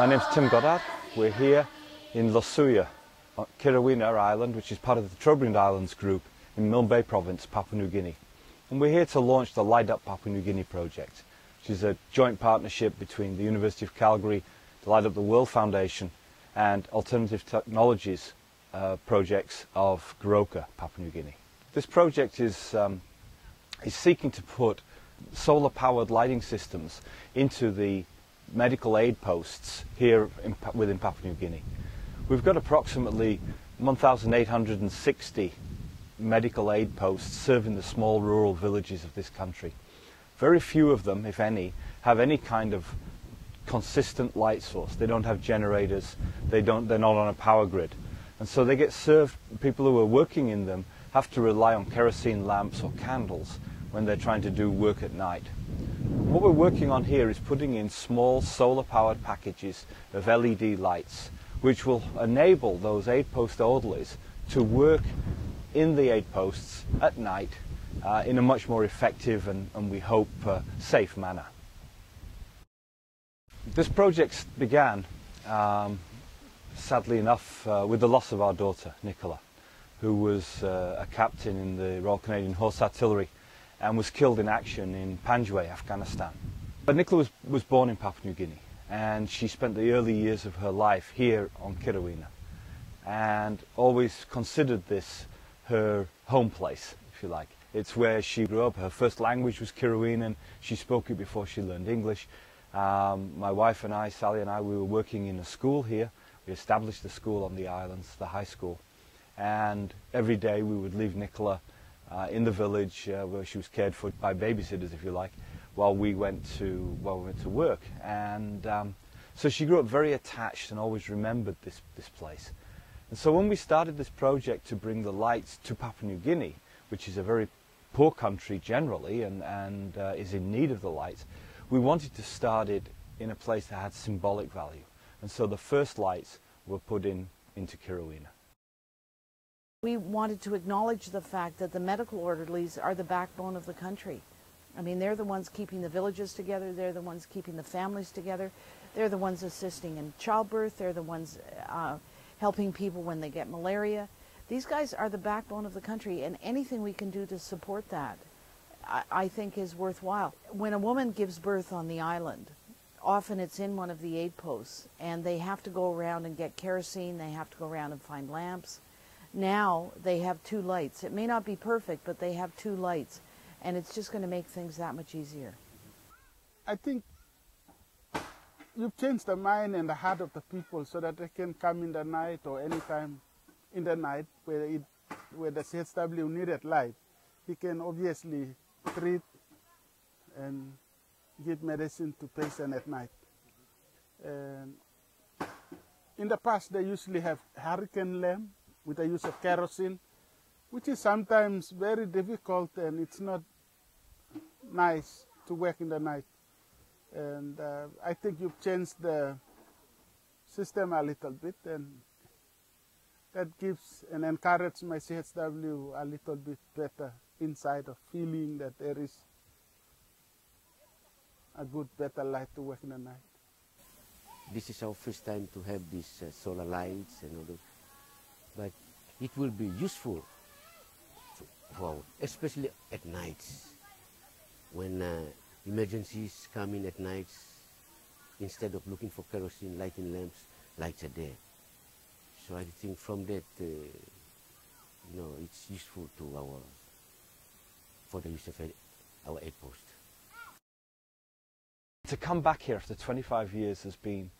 My name's Tim Goddard. We're here in Losuya, Kirawina Island, which is part of the Trobriand Islands group in Milne Bay Province, Papua New Guinea. And we're here to launch the Up Papua New Guinea project, which is a joint partnership between the University of Calgary, the Light Up the World Foundation and Alternative Technologies projects of Goroka, Papua New Guinea. This project is seeking to put solar-powered lighting systems into the medical aid posts here within Papua New Guinea. We've got approximately 1,860 medical aid posts serving the small rural villages of this country. Very few of them, if any, have any kind of consistent light source. They don't have generators, they're not on a power grid. And so they get served, people who are working in them have to rely on kerosene lamps or candles when they're trying to do work at night. What we're working on here is putting in small solar-powered packages of LED lights, which will enable those aid post orderlies to work in the aid posts at night in a much more effective and we hope safe manner. This project began, sadly enough, with the loss of our daughter, Nichola, who was a captain in the Royal Canadian Horse Artillery and was killed in action in Panjwai, Afghanistan. But Nichola was born in Papua New Guinea, and she spent the early years of her life here on Kirawina, and always considered this her home place, if you like. It's where she grew up. Her first language was Kirawinan. She spoke it before she learned English. My wife and I, Sally and I, we were working in a school here. We established a school on the islands, the high school, and every day we would leave Nichola in the village where she was cared for by babysitters, if you like, while we went to work. And so she grew up very attached and always remembered this place. And so when we started this project to bring the lights to Papua New Guinea, which is a very poor country generally and is in need of the lights, we wanted to start it in a place that had symbolic value. And so the first lights were put into Kirawina. We wanted to acknowledge the fact that the medical orderlies are the backbone of the country. I mean, they're the ones keeping the villages together, they're the ones keeping the families together, they're the ones assisting in childbirth, they're the ones helping people when they get malaria. These guys are the backbone of the country, and anything we can do to support that, I think, is worthwhile. When a woman gives birth on the island, often it's in one of the aid posts, and they have to go around and get kerosene, they have to go around and find lamps. Now they have two lights. It may not be perfect, but they have two lights, and it's just going to make things that much easier. I think you've changed the mind and the heart of the people so that they can come in the night or any time in the night where the CSW needed light. He can obviously treat and give medicine to patients at night. And in the past, they usually have hurricane lamp with the use of kerosene, which is sometimes very difficult and it's not nice to work in the night. And I think you've changed the system a little bit, and that gives and encourages my CSW a little bit better inside of feeling that there is a good, better light to work in the night. This is our first time to have these solar lights and all those, but it will be useful, especially at nights, when emergencies come in at nights. Instead of looking for kerosene lighting lamps, lights are there. So I think from that, it's useful to for the use of our aid post. To come back here after 25 years has been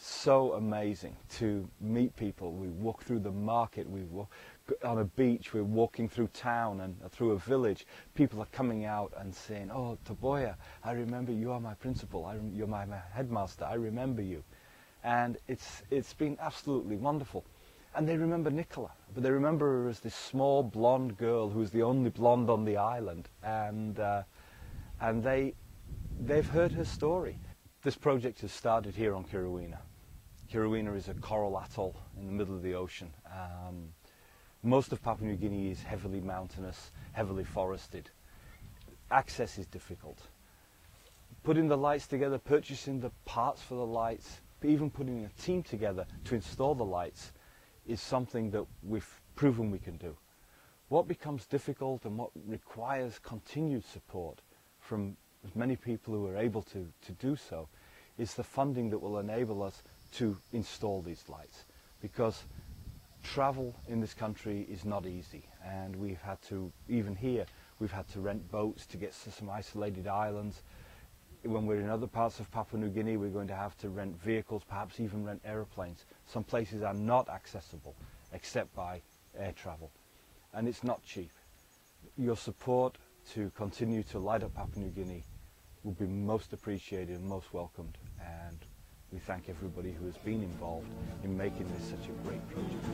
so amazing. To meet people, we walk through the market, we walk on a beach, we're walking through town and through a village. People are coming out and saying, "Oh, Toboya, I remember you are my principal, you're my headmaster, I remember you." And it's been absolutely wonderful. And they remember Nichola, but they remember her as this small blonde girl who was the only blonde on the island, and they've heard her story. This project has started here on Kirawina. Kirawina is a coral atoll in the middle of the ocean. Most of Papua New Guinea is heavily mountainous, heavily forested. Access is difficult. Putting the lights together, purchasing the parts for the lights, even putting a team together to install the lights is something that we've proven we can do. What becomes difficult and what requires continued support from as many people who are able to do so is the funding that will enable us to install these lights, because travel in this country is not easy, and we've had to, even here, we've had to rent boats to get to some isolated islands. When we're in other parts of Papua New Guinea, we're going to have to rent vehicles, perhaps even rent aeroplanes. Some places are not accessible except by air travel, and it's not cheap. Your support to continue to light up Papua New Guinea will be most appreciated and most welcomed, and we thank everybody who has been involved in making this such a great project.